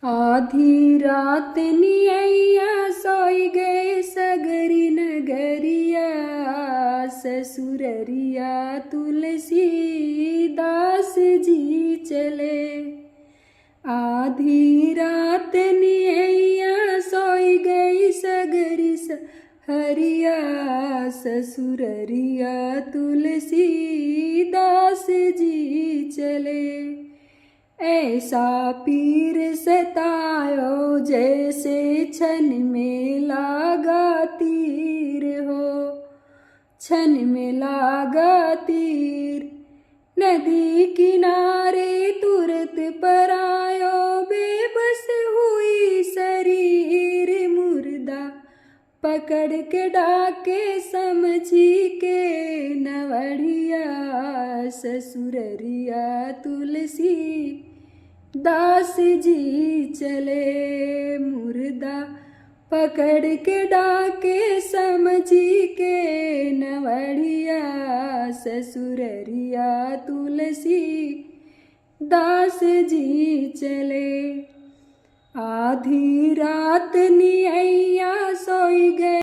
आधी रात नियैया सोई गए सगरी नगरिया, ससुररिया तुलसी दास जी चले। आधी रात नियैया सोई गई सगरी हरिया, ससुररिया तुलसी दास जी चले। ऐसा पीर सतायो जैसे छन में लागा तीर हो, छन में लागा तीर। नदी किनारे तुरत पर आयो, बेबस हुई शरीर मुर्दा पकड़ के डाके समझी के नवढ़िया, ससुररिया तुलसी दास जी चले। मुर्दा पकड़ के डाके समझी के नवढ़िया, ससुररिया तुलसी दास जी चले। आधी रात नियैया सोई गए